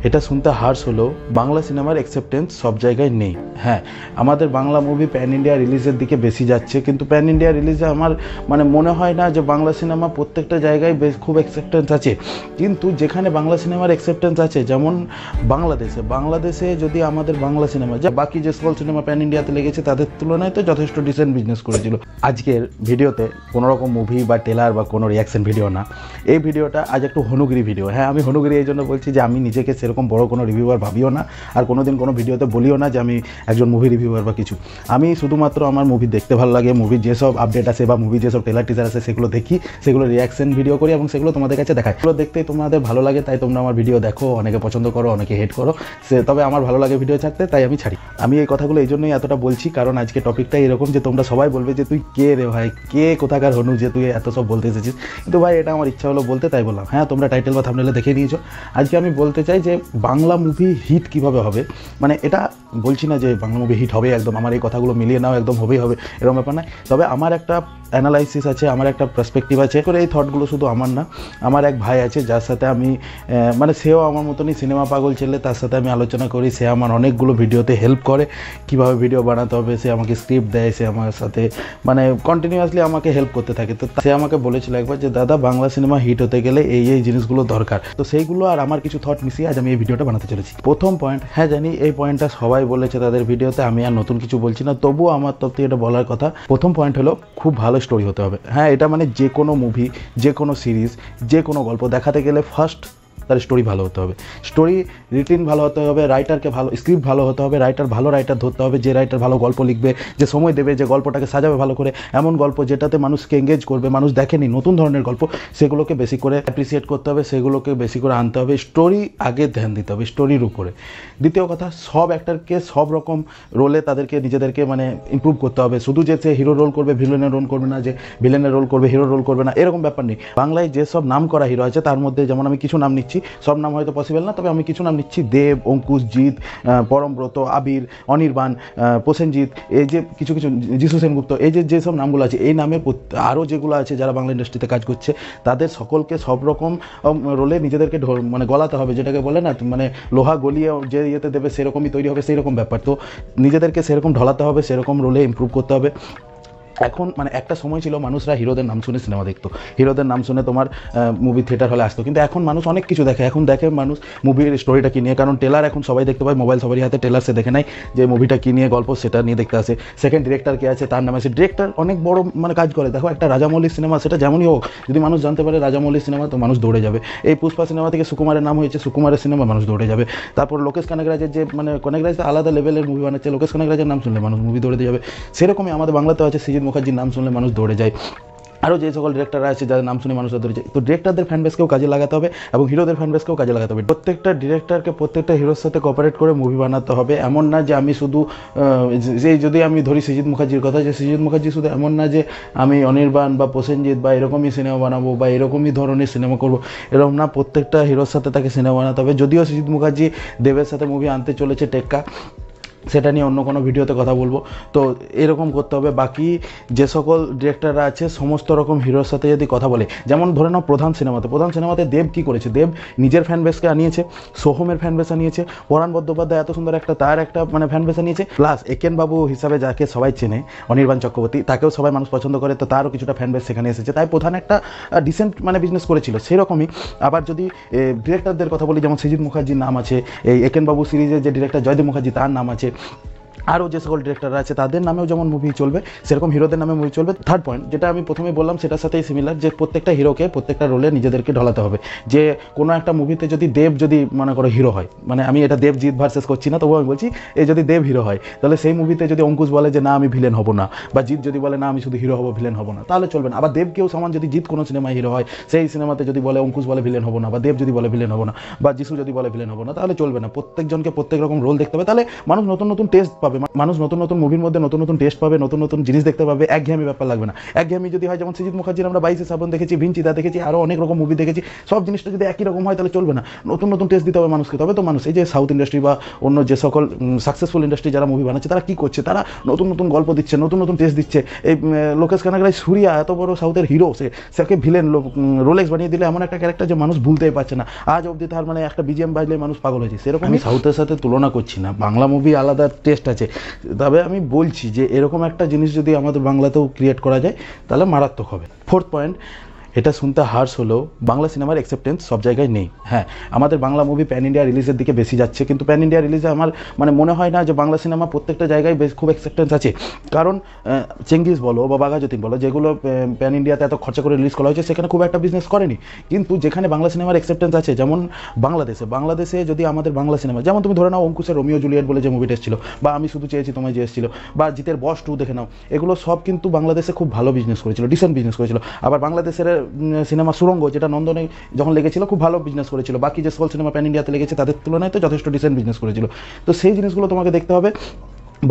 এটা শুনতে হার্শ হলেও বাংলা সিনেমার অ্যাকসেপ্টেন্স সব জায়গায় নেই। হ্যাঁ, আমাদের বাংলা মুভি প্যান ইন্ডিয়া রিলিজের দিকে বেশি যাচ্ছে, কিন্তু প্যান ইন্ডিয়া রিলিজে আমার মনে হয় না যে বাংলা সিনেমা প্রত্যেকটা জায়গায় খুব অ্যাকসেপ্টেন্স আছে। কিন্তু যেখানে বাংলা সিনেমার অ্যাকসেপ্টেন্স আছে, যেমন বাংলাদেশে যদি আমাদের বাংলা সিনেমা যা বাকি যে সকল সিনেমা প্যান ইন্ডিয়াতে লেগেছে তাদের তুলনায় তো যথেষ্ট ডিসেন্ট বিজনেস করেছিল। আজকের ভিডিওতে কোনো রকম মুভি বা টেলার বা কোনো রিয়াকশন ভিডিও না, এই ভিডিওটা আজ একটু হনুগিরি ভিডিও। হ্যাঁ, আমি হনুগিরি এই জন্য বলছি যে আমি নিজেকে সেরকম বড় কোনো রিভিউয়ার ভাবিও না, আর কোনোদিন কোনো ভিডিওতে বলিও না যে আমি একজন মুভি রিভিউয়ার বা কিছু। আমি শুধুমাত্র আমার মুভি দেখতে ভালো লাগে, মুভির যেসব আপডেট আছে বা মুভি যেসব টেলার টিজার আছে সেগুলো দেখি, সেগুলো রিয়াকশন ভিডিও করি এবং সেগুলো তোমাদের কাছে দেখাই। সেগুলো দেখতেই তোমাদের ভালো লাগে, তাই তোমরা আমার ভিডিও দেখো, অনেকে পছন্দ করো, অনেকে হেট করো, তবে আমার ভালো লাগে ভিডিও ছাড়তে, তাই আমি ছাড়ি। আমি এই কথাগুলো এই জন্যই এতটা বলছি, কারণ আজকে টপিকটা এরকম যে তোমরা সবাই বলবে যে তুই কে রে ভাই, কে কোথাকার হনু যে তুই এত সব বলতে এসেছিস। কিন্তু ভাই এটা আমার ইচ্ছা হলো বলতে, তাই বললাম। হ্যাঁ, তোমরা টাইটেল বা থাম্বনেলে দেখে নিয়েছো। আজকে আমি বলতে চাই যে বাংলা মুভি হিট কিভাবে হবে। এটা বলছি না যে বাংলা মুভি হিট হবে একদম, আমার এই কথাগুলো মিলিয়ে নাও একদম হবেই হবে এরকম ব্যাপার নয়। তবে আমার একটা অ্যানালাইসিস আছে, আমার একটা পার্সপেক্টিভ আছে করে। এই থটগুলো শুধু আমার না, আমার এক ভাই আছে যার সাথে আমি সেও আমার মতনই সিনেমা পাগল ছেলে, তার সাথে আমি আলোচনা করি। সে আমার অনেকগুলো ভিডিওতে হেল্প করে, কীভাবে ভিডিও বানাতে হবে। সে আমাকে স্ক্রিপ্ট দেয়, সে আমার সাথে কন্টিনিউয়াসলি আমাকে হেল্প করতে থাকে। তো সে আমাকে বলেছিল একবার যে দাদা, বাংলা সিনেমা হিট হতে গেলে এই জিনিসগুলো দরকার। তো সেইগুলো আর আমার কিছু থট মিশিয়ে আজ আমি এই ভিডিওটা বানাতে চলেছি। প্রথম পয়েন্ট, হ্যাঁ জানি এই পয়েন্টটা সবাই বলেছে তাদের ভিডিওতে, আমি আর নতুন কিছু বলছি না, তবুও আমার তরফ থেকে এটা বলার কথা। প্রথম পয়েন্ট হলো খুব ভালো স্টোরি হতে হবে। হ্যাঁ, এটা যে কোনো মুভি, যে কোনো সিরিজ, যে কোনো গল্প দেখাতে গেলে ফার্স্ট তার স্টোরি ভালো হতে হবে, স্টোরি রিটিন ভালো হতে হবে, রাইটারকে ভালো স্ক্রিপ্ট ভালো হতে হবে, ভালো রাইটার ধরতে হবে, যে রাইটার ভালো গল্প লিখবে, যে সময় দেবে, যে গল্পটাকে সাজাবে ভালো করে, এমন গল্প যেটাতে মানুষকে এঙ্গেজ করবে, মানুষ দেখেনি নতুন ধরনের গল্প, সেগুলোকে বেশি করে অ্যাপ্রিসিয়েট করতে হবে, সেগুলোকে বেশি করে আনতে হবে। স্টোরি আগে ধ্যান দিতে হবে, স্টোরির উপরে। দ্বিতীয় কথা, সব অ্যাক্টরকে সব রকম রোলে তাদেরকে নিজেদেরকে ইমপ্রুভ করতে হবে। শুধু যে সে হিরো রোল করবে, ভিলেনের রোল করবে না, যে ভিলেনের রোল করবে হিরো রোল করবে না, এরকম ব্যাপার নেই। বাংলায় যেসব নাম করা হিরো আছে তার মধ্যে যেমন আমি কিছু নাম নিচ্ছি, সব নাম হয়তো পসিবল না, তবে আমি কিছু নাম নিচ্ছি। দেব, অঙ্কুশ, জিৎ, পরমব্রত, আবির, অনির্বাণ, প্রসেনজিৎ, এই যে কিছু যিশু সেনগুপ্ত, এই যেসব নামগুলো আছে, এই নামের আরও যেগুলো আছে যারা বাংলা ইন্ডাস্ট্রিতে কাজ করছে, তাদের সকলকে সব রকম রোলে নিজেদেরকে গলাতে হবে, যেটাকে বলে না লোহা গলিয়ে যে ইয়েতে দেবে সেরকমই তৈরি হবে, সেই রকম ব্যাপার। তো নিজেদেরকে সেরকম ঢলাতে হবে, সেরকম রোলে ইমপ্রুভ করতে হবে। এখন একটা সময় ছিল মানুষরা হিরোদের নাম শুনে সিনেমা দেখতো, হিরোদের নাম শুনে তোমার মুভি থিয়েটার হলে আসতো। কিন্তু এখন মানুষ অনেক কিছু দেখে, এখন দেখে মানুষ মুভির স্টোরিটা কী নিয়ে, কারণ টেলার এখন সবাই দেখতে পায়, মোবাইল সবারই হাতে, টেলার সে দেখে নাই যে মুভিটা কী নিয়ে গল্প, সেটা নিয়ে দেখতে আসে। সেকেন্ড ডিরেক্টর কে আছে, তার নামে আছে। ডিরেক্টর অনেক বড় কাজ করে। দেখো, একটা রাজামৌলির সিনেমা, সেটা যেমনই হোক, যদি মানুষ জানতে পারে রাজামৌলির সিনেমা, তো মানুষ দৌড়ে যাবে। এই পুষ্পা সিনেমা থেকে সুকুমারের নাম হয়েছে, সুকুমারের সিনেমা, মানুষ দৌড়ে যাবে। তারপর লোকেশ কানাগরাজের যে কানাগরাজ আলাদা লেভেলের মুভি বানাচ্ছে, লোকেশ কানাগরাজের নাম শুনলে মানুষ মুভি দৌড়ে যাবে। সেরকমই আমাদের বাংলাতেও আছে, সৃজিত মুখার্জির নাম শুনলে মানুষ দৌড়ে যায়। আরও যে সকল ডিরেক্টররা আছে যাদের নাম শুনে মানুষরা ধরে যায়। তো ডিরেক্টরদের ফ্যানবেসকেও কাজে লাগাতে হবে এবং হিরোদের ফ্যানবেসকেও কাজে লাগাতে হবে। প্রত্যেকটা ডিরেক্টরকে প্রত্যেকটা হিরোর সাথে কোঅপারেট করে মুভি বানাতে হবে। এমন না যে আমি শুধু যদি আমি ধরি সৃজিত মুখার্জির কথা, যে সৃজিত মুখার্জি শুধু এমন না যে আমি অনির্বাণ বা প্রসেনজিৎ বা এরকমই সিনেমা বানাবো বা এরকমই ধরনের সিনেমা করবো, এরকম না। প্রত্যেকটা হিরোর সাথে তাকে সিনেমা বানাতে হবে। যদিও সৃজিত মুখার্জি দেবের সাথে মুভি আনতে চলেছে টেক্কা, সেটা নিয়ে অন্য কোনো ভিডিওতে কথা বলবো। তো এরকম করতে হবে। বাকি যে সকল ডিরেক্টররা আছে সমস্ত রকম হিরোর সাথে যদি কথা বলে, যেমন ধরে নাও প্রধান সিনেমাতে দেব কী করেছে, দেব নিজের ফ্যান বেসকে আনিয়েছে, সোহমের ফ্যান বেস আনিয়েছে, পরাণ বন্দ্যোপাধ্যায় এত সুন্দর তার একটা fan base আনিয়েছে, plus Eken Babu হিসাবে যাকে সবাই চেনে, অনির্বাণ চক্রবর্তী, তাকেও সবাই মানুষ পছন্দ করে, তো তারও কিছুটা ফ্যান বেস সেখানে এসেছে। তাই প্রধান একটা ডিসেন্ট বিজনেস করেছিল। সেরকমই আবার যদি ডিরেক্টরদের কথা বলি, যেমন সৃজিত মুখার্জির নাম আছে, এই একেন বাবু সিরিজের যে ডিরেক্টর জয়দেব মুখার্জি, তার নাম আছে। আরও যে সকল ডিরেক্টররা আছে তাদের নামেও যেমন মুভি চলবে, সেরকম হিরোদের নামে মুভি চলবে। থার্ড পয়েন্ট, যেটা আমি প্রথমে বললাম সেটার সাথেই সিমিলার, যে প্রত্যেকটা হিরোকে প্রত্যেকটা রোলে নিজেদেরকে ঢলাতে হবে। যে কোনো একটা মুভিতে যদি দেব মনে করো হিরো হয়, আমি এটা দেব জিৎ ভার্সেস করছি না, তবু আমি বলছি এই যদি দেব হিরো হয়, তাহলে সেই মুভিতে যদি অঙ্কুশ বলে যে না আমি ভিলেন হব না, বা জিৎ যদি বলে না আমি শুধু হিরো হবো ভিলেন হব না, তাহলে চলবে না। আবার দেবকেও সমান যদি জিৎ কোনো সিনেমায় হিরো হয়, সেই সিনেমাতে যদি বলে অঙ্কুশ বলে ভিলেন হব না, বা দেব যদি বলে ভিলেন হব না, বা যিশু যদি বলে ভিলেন হব না, তাহলে চলবে না। প্রত্যেকজনকে প্রত্যেক রকম রোল দেখতে হবে, তাহলে মানুষ নতুন নতুন টেস্ট পাবে হবে, মানুষ নতুন নতুন মুভির মধ্যে নতুন নতুন টেস্ট পাবে, নতুন নতুন জিনিস দেখতে পাবে, একঘেয়েমি ব্যাপার লাগবে না। একঘেয়েমি যদি হয়, যেমন সৃজিত মুখার্জির আমরা 22 শ্রাবণ দেখেছি, ভিঞ্চিদা দেখেছি, আরও অনেক রকম মুভি দেখেছি, সব জিনিসটা যদি একই রকম হয় তাহলে চলবে না, নতুন নতুন টেস্ট দিতে হবে মানুষকে। তবে তো মানুষ, এই যে সাউথ ইন্ডাস্ট্রি বা অন্য যে সকল সাকসেসফুল ইন্ডাস্ট্রি যারা মুভি বানাচ্ছে, তারা কী করছে, তারা নতুন নতুন গল্প দিচ্ছে, নতুন নতুন টেস্ট দিচ্ছে। এই লোকেশ কানাগড়াই সুরিয়া এত বড় সাউথের হিরো, সেকে ভিলেন রোলেক্স বানিয়ে দিলে এমন একটা ক্যারেক্টার যে মানুষ ভুলতেই পারছে না আজ অবধি, তার মানে একটা বিজিএম বাজলে মানুষ পাগল হয়েছে। সেরকম আমি সাউথের সাথে তুলনা করছি না, বাংলা মুভি আলাদা টেস্ট আছে। তবে আমি বলছি যে এরকম একটা জিনিস যদি আমাদের বাংলাতেও ক্রিয়েট করা যায় তাহলে মারাত্মক হবে। ফোর্থ পয়েন্ট, এটা শুনতে হার্শ হলেও বাংলা সিনেমার অ্যাকসেপ্টেন্স সব জায়গায় নেই। হ্যাঁ, আমাদের বাংলা মুভি প্যান ইন্ডিয়া রিলিজের দিকে বেশি যাচ্ছে, কিন্তু প্যান ইন্ডিয়া রিলিজে আমার মানে মনে হয় না যে বাংলা সিনেমা প্রত্যেকটা জায়গায় বেশ খুব অ্যাকসেপ্টেন্স আছে। কারণ চেঙ্গিস বলো বা বাঘাযতীন বলো, যেগুলো প্যান ইন্ডিয়াতে এত খরচা করে রিলিজ করা হয়েছে, সেখানে খুব একটা বিজনেস করেনি। কিন্তু যেখানে বাংলা সিনেমার অ্যাকসেপ্টেন্স আছে, যেমন বাংলাদেশে যদি আমাদের বাংলা সিনেমা, যেমন তুমি ধরে নাও অঙ্কুশের রোমিও জুলিয়েট বলে যে মুভিটা এসেছিল, বা আমি শুধু চেয়েছি তোমায় যে এসেছিল, বা জিতের বস 2 দেখে নাও, এগুলো সব কিন্তু বাংলাদেশে খুব ভালো বিজনেস করেছিল, ডিসেন্ট বিজনেস করেছিল। আবার বাংলাদেশের সিনেমা সুরঙ্গ, যেটা নন্দনে যখন লেগেছিল, খুব ভালো বিজনেস করেছিল। বাকি যে সকল সিনেমা প্যান ইন্ডিয়াতে লেগেছে তাদের তুলনায় তো যথেষ্ট ডিসেন্ট বিজনেস করেছিল। তো সেই জিনিসগুলো তোমাকে দেখতে হবে।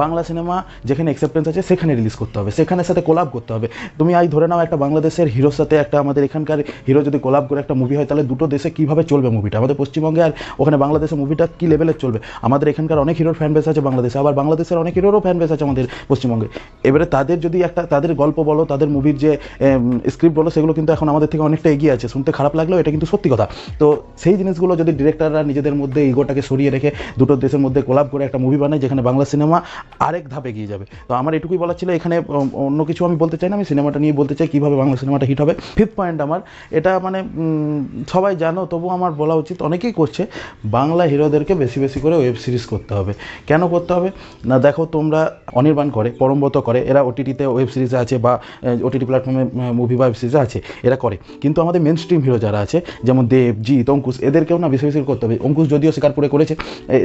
বাংলা সিনেমা যেখানে অ্যাকসেপ্টেন্স আছে সেখানে রিলিজ করতে হবে, সেখানের সাথে কোলাব করতে হবে। তুমি আজ ধরে নাও একটা বাংলাদেশের হিরোর সাথে একটা আমাদের এখানকার হিরো যদি কোলাব করে একটা মুভি হয়, তাহলে দুটো দেশে কীভাবে চলবে মুভিটা, আমাদের পশ্চিমবঙ্গে আর ওখানে বাংলাদেশে মুভিটা কী লেভেলের চলবে। আমাদের এখানকার অনেক হিরোর ফ্যান বেস আছে বাংলাদেশে, আবার বাংলাদেশের অনেক হিরোরও ফ্যান বেস আছে আমাদের পশ্চিমবঙ্গে। এবারে তাদের যদি একটা, তাদের গল্প বলো, তাদের মুভির যে স্ক্রিপ্ট বলো, সেগুলো কিন্তু এখন আমাদের থেকে অনেকটা এগিয়ে আছে। শুনতে খারাপ লাগলেও এটা কিন্তু সত্যি কথা। তো সেই জিনিসগুলো যদি ডিরেক্টররা নিজেদের মধ্যে ইগোটাকে সরিয়ে রেখে দুটো দেশের মধ্যে কোলাব করে একটা মুভি বানায়, যেখানে বাংলা সিনেমা আরেক ধাপে এগিয়ে যাবে। তো আমার এটুকুই বলার ছিল, এখানে অন্য কিছু আমি বলতে চাই না, আমি সিনেমাটা নিয়ে বলতে চাই কীভাবে বাংলা সিনেমাটা হিট হবে। ফিফথ পয়েন্ট আমার, এটা মানে সবাই জানো তবু আমার বলা উচিত, অনেকেই করছে, বাংলা হিরোদেরকে বেশি বেশি করে ওয়েব সিরিজ করতে হবে। কেন করতে হবে না, দেখো তোমরা অনির্বাণ করে, পরমব্রত করে, এরা ওটিটিতে ওয়েব সিরিজে আছে বা ওটিটি প্ল্যাটফর্মে মুভি বা ওয়েব সিরিজে আছে, এরা করে। কিন্তু আমাদের মেন স্ট্রিম হিরো যারা আছে, যেমন দেবজিৎ, অঙ্কুশ, এদেরকেও না বেশি বেশি করতে হবে। অঙ্কুশ যদিও শিকারপুরে করেছে,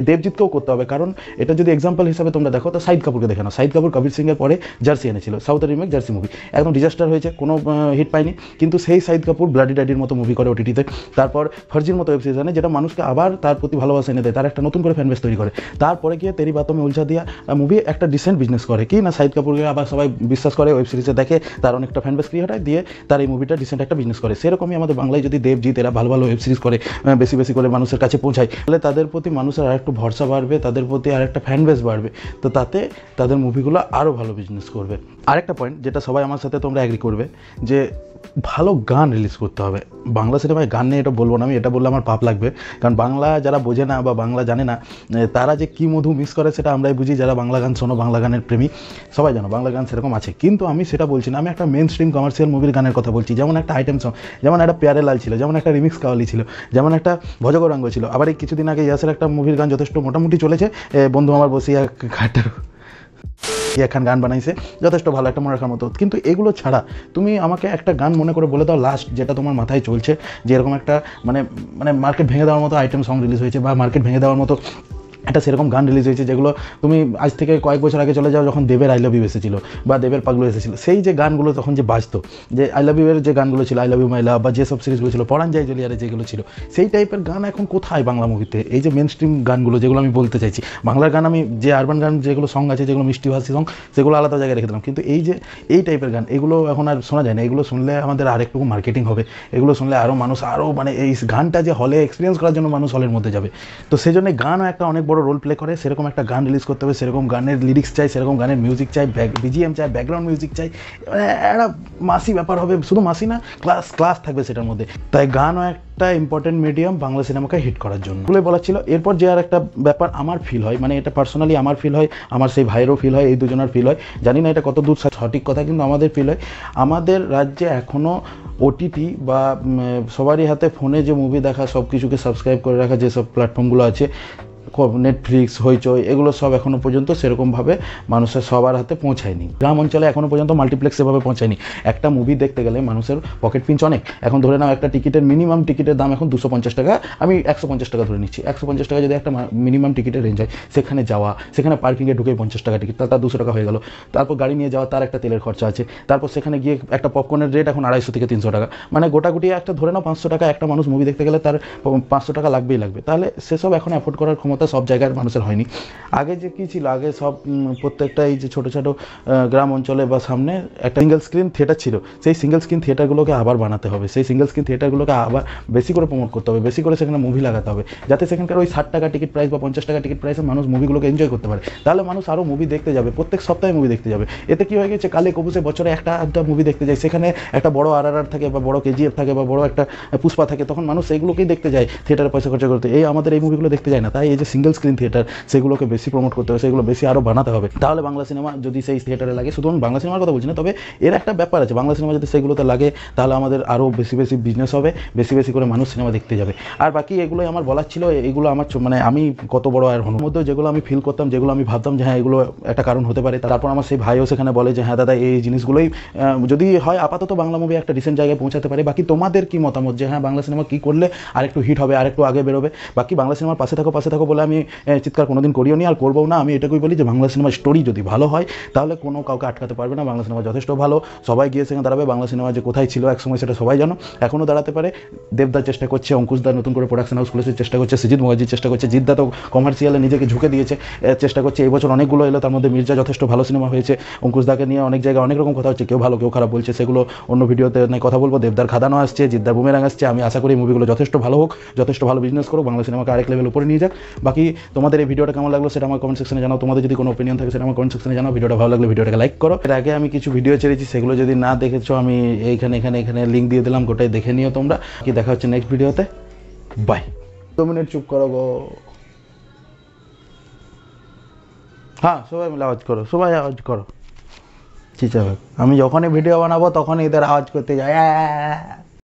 দেবজিৎকেও করতে হবে। কারণ এটা যদি এক্সাম্পল হিসাবে তোমরা দেখো, তো শাহিদ কাপুরকে দেখে নাও। শাহিদ কাপুর কবির সিংয়ের পরে জার্সি এনেছিল, সাউথের রিমেক জার্সি মুভি, একদম ডিজাস্টার হয়েছে, কোনো হিট পায়নি। কিন্তু সেই শাহিদ কাপুর ব্লাডি ড্যাডির মতো মুভি করে ওটিটিতে, তারপর ফার্জির মতো ওয়েব সিরিজ আনে, যেটা মানুষকে আবার তার প্রতি ভালোবাসা এনে দেয়, তার একটা নতুন করে ফ্যানবেস তৈরি করে। তারপরে গিয়ে তেরি বাতোঁ মে উলঝা দিয়া মুভি একটা ডিসেন্ট বিজনেস করে, কি না শাহিদ কাপুরকে আবার সবাই বিশ্বাস করে, ওয়েব সিরিজে দেখে, তার অনেকটা ফ্যানবেস ক্রিয়েট হয়, দিয়ে তার এই মুভিটা ডিসেন্ট একটা বিজনেস করে। সেরকমই আমাদের বাংলায় যদি দেবজিৎ এরা ভালো ভালো ওয়েব সিরিজ করে, বেশি বেশি করে মানুষের কাছে পৌঁছায়, তাহলে তাদের প্রতি মানুষের আরেকটু ভরসা বাড়বে, তাদের প্রতি আরেকটা ফ্যানবেস বাড়বে। তো তাতে তাদের মুভিগুলো আরও ভালো বিজনেস করবে। আরেকটা পয়েন্ট, যেটা সবাই আমার সাথে তোমরা এগ্রি করবে, যে ভালো গান রিলিজ করতে হবে। বাংলা সিনেমায় গান নিয়ে এটা বলবো না আমি, এটা বললে আমার পাপ লাগবে। কারণ বাংলা যারা বোঝে না বা বাংলা জানে না, তারা যে কী মধু মিস করে সেটা আমরাই বুঝি, যারা বাংলা গান শোনো, বাংলা গানের প্রেমী, সবাই জানো বাংলা গান সেরকম আছে। কিন্তু আমি সেটা বলছি না, আমি একটা মেন স্ট্রিম কমার্শিয়াল মুভির গানের কথা বলছি। যেমন একটা আইটেম সং, যেমন একটা প্যারে লাল ছিল, যেমন একটা রিমিক্স কাওয়ালি ছিল, যেমন একটা ভজগরাঙ্গ ছিল। আবার এই কিছুদিন আগে ইয়াসের একটা মুভির গান যথেষ্ট মোটামুটি চলেছে, বন্ধু আমার বসিয়া ঘাটের এখন গান বানাইছে, যথেষ্ট ভালো, একটা মনে রাখার মতো। কিন্তু এগুলো ছাড়া তুমি আমাকে একটা গান মনে করে বলে দাও লাস্ট, যেটা তোমার মাথায় চলছে, যে এরকম একটা মানে মানে মার্কেট ভেঙে দেওয়ার মতো আইটেম সং রিলিজ হয়েছে, বা মার্কেট ভেঙে দেওয়ার মতো একটা সেরকম গান রিলিজ হয়েছে, যেগুলো তুমি আজ থেকে কয়েক বছর আগে চলে যাও, যখন দেবের আই লাভ ইউ এসেছিলো বা দেবের পাগলু এসেছিলো, সেই যে গানগুলো তখন যে বাজতো, যে আই লাভ ইউ এর যে গানগুলো ছিল, আই লাভ ইউ মাই লাভ, বা যেসব সিরিজগুলো ছিল, পরাণ যায় জলিয়ারে যেগুলো ছিল, সেই টাইপের গান এখন কোথায় বাংলা মুভিতে? এই যে মেন স্ট্রিম গানগুলো, যেগুলো আমি বলতে চাইছি, বাংলার গান আমি যে আরবান গান যেগুলো সং আছে, যেগুলো মিষ্টিভাষী সং, সেগুলো আলাদা জায়গায় রেখে দিলাম। কিন্তু এই যে এই টাইপের গান, এগুলো এখন আর শোনা যায় না। এগুলো শুনলে আমাদের আরেকটু মার্কেটিং হবে, এগুলো শুনলে আরও মানুষ আরও মানে এই গানটা যে হলে এক্সপিরিয়েন্স করার জন্য মানুষ হলের মধ্যে যাবে। তো সেই জন্য গানও একটা অনেক বড় রোল প্লে করে। সেরকম একটা গান রিলিজ করতে হবে, সেরকম গানের লিরিক্স চাই, সেরকম গানের মিউজিক চাই, বিজিএম চাই, ব্যাকগ্রাউন্ড মিউজিক চাই, একটা মাসি ব্যাপার হবে, শুধু মাসি না, ক্লাস থাকবে সেটার মধ্যে। তাই গানও একটা ইম্পর্টেন্ট মিডিয়াম বাংলা সিনেমাকে হিট করার জন্য বলে বলা ছিল। এরপর যে আর একটা ব্যাপার আমার ফিল হয়, মানে এটা পার্সোনালি আমার ফিল হয়, আমার সেই ভাইয়েরও ফিল হয়, এই দুজনের ফিল হয়, জানি না এটা কত দূর সঠিক কথা, কিন্তু আমাদের ফিল হয়, আমাদের রাজ্যে এখনও ওটিটি বা সবারই হাতে ফোনে যে মুভি দেখা, সব কিছুকে সাবস্ক্রাইব করে রাখা যেসব প্ল্যাটফর্মগুলো আছে, নেটফ্লিক্স, হইচই, এগুলো সব এখনও পর্যন্ত সেরকমভাবে মানুষের সবার হাতে পৌঁছায়নি। গ্রাম অঞ্চলে এখনও পর্যন্ত মাল্টিপ্লেক্স সেভাবে পৌঁছায়নি। একটা মুভি দেখতে গেলে মানুষের পকেট পিঞ্চ অনেক। এখন ধরে নাও একটা টিকিটের মিনিমাম টিকিটের দাম এখন 250 টাকা, আমি 150 টাকা ধরে নিচ্ছি। 150 টাকা যদি একটা মিনিমাম টিকিটের রেঞ্জ হয়, সেখানে যাওয়া, সেখানে পার্কিংয়ে ঢুকে 50 টাকা টিকিট, তার 200 টাকা হয়ে গেল। তারপর গাড়ি নিয়ে যাওয়া, তার একটা তেলের খরচা আছে। তারপর সেখানে গিয়ে একটা পপকর্নের রেট এখন 250 থেকে 300 টাকা, মানে গোটাগুটি একটা ধরে নাও 500 টাকা, একটা মানুষ মুভি দেখতে গেলে তার 500 টাকা লাগবেই লাগবে। তাহলে সেসব এখন অ্যাফোর্ড করার ক্ষমতা কথা সব জায়গার মানুষের হয়নি। আগে যে কী ছিল, আগে সব প্রত্যেকটা এই যে ছোটো ছোটো গ্রাম অঞ্চলে বা সামনে একটা সিঙ্গেল স্ক্রিন থিয়েটার ছিল, সেই সিঙ্গেল স্ক্রিন থিয়েটারগুলোকে আবার বানাতে হবে, সেই সিঙ্গেল স্ক্রিন থিয়েটারগুলোকে আবার বেশি করে প্রমোট করতে হবে, বেশি করে সেখানে মুভি লাগাতে হবে, যাতে সেখানকার ওই 60 টাকা টিকিট প্রাইস বা 50 টাকা টিকিট প্রাইসে মানুষ মুভিগুলোকে এনজয় করতে পারে। তাহলে মানুষ আরও মুভি দেখতে যাবে, প্রত্যেক সপ্তাহে মুভি দেখতে যাবে। এতে কী হয়ে গেছে, কালে কবুসে বছরে একটা আধটা মুভি দেখতে যায়, সেখানে একটা বড় RRR থাকে বা বড় KGF থাকে বা বড় একটা পুষ্পা থাকে, তখন মানুষ সেইগুলোকেই দেখতে যায় থিয়েটারে পয়সা খরচা করতে, আমাদের এই মুভিগুলো দেখতে যায় না। তাই এই যে সিঙ্গেল স্ক্রিন থিয়েটার, সেগুলোকে বেশি প্রমোট করতে হবে, সেগুলো বেশি আরও বানাতে হবে। তাহলে বাংলা সিনেমা যদি সেই থিয়েটারে লাগে, শুধু আমি বাংলা সিনেমার কথা বলছি না, তবে এর একটা ব্যাপার আছে, বাংলা সিনেমা যদি সেগুলোতে লাগে তাহলে আমাদের আরও বেশি বেশি বিজনেস হবে, বেশি বেশি করে মানুষ সিনেমা দেখতে যাবে। আর বাকি এগুলোই আমার বলার ছিল। এগুলো আমার মানে আমি কত বড় আর হওয়ার মধ্যেও যেগুলো আমি ফিল করতাম, যেগুলো আমি ভাবতাম যে হ্যাঁ এগুলো একটা কারণ হতে পারে, তারপর আমার সেই ভাইও সেখানে বলে যে হ্যাঁ দাদা এই জিনিসগুলোই যদি হয় আপাতত বাংলা মুভি একটা রিসেন্ট জায়গায় পৌঁছাতে পারে। বাকি তোমাদের কি মতামত যে হ্যাঁ বাংলা সিনেমা কী করলে আর একটু হিট হবে, আর একটু আগে বেরোবে? বাকি বাংলা সিনেমার পাশে থাকো বলে আমি চিৎকার কোনোদিন করিও নি আর করবো না। আমি এটাকেই বলি যে বাংলা সিনেমার স্টোরি যদি ভালো হয় তাহলে কোনো কাউকে আটকাতে পারবে না। বাংলা সিনেমা যথেষ্ট ভালো, সবাই গিয়ে সেখানে দাঁড়াবে। বাংলা সিনেমা যে কোথায় ছিল একসময় সেটা সবাই জানো, এখনও দাঁড়াতে পারে। দেবদা চেষ্টা করছে, অঙ্কুশদা নতুন করে প্রোডাকশন হাউস খুলেছে, চেষ্টা করছে, সৃজিত মুখার্জি চেষ্টা করছে, জিদ্দা তো কমার্শিয়ালে নিজেকে ঝুঁকে দিয়েছে, চেষ্টা করছে। এই বছর অনেকগুলো এলো, তার মধ্যে মির্জা যথেষ্ট ভালো সিনেমা হয়েছে। অঙ্কুশদাকে নিয়ে অনেক জায়গায় অনেক রকম কথা হচ্ছে, কেউ ভালো কেউ খারাপ বলছে, সেগুলো অন্য ভিডিওতে কথা বলবো। দেবদার খাদানো আসছে, জিদ্দার বুমেরাং আসছে। আমি আশা করি মুভিগুলো যথেষ্ট ভালো হোক, যথেষ্ট ভালো বিজনেস করুক, বাংলা সিনেমাকে আরেক লেভেল উপরে নিয়ে যাক। বাকি তোমাদের এই ভিডিওটা কেমন লাগলো সেটা আমার কমেন্ট সেকশনে জানাও। তোমাদের যদি কোনো অপিনিয়ন থাকে সেটা আমার কমেন্ট সেকশনে জানাও। ভিডিওটা ভালো লাগলে ভিডিওটাকে লাইক করো। এর আগে আমি কিছু ভিডিও ছেড়েছি, সেগুলো যদি না দেখেছো আমি এখানে লিঙ্ক দিয়ে দিলাম, গোটাই দেখে নিও তোমরা। কি দেখা হচ্ছে নেক্সট ভিডিওতে, বাই। 2 মিনিট চুপ করো গো। হ্যাঁ সবাই মিলে আওয়াজ করো, সবাই আওয়াজ করো। ঠিক আছে, আমি যখনই ভিডিও বানাবো তখনই এদের আওয়াজ করতে যাই।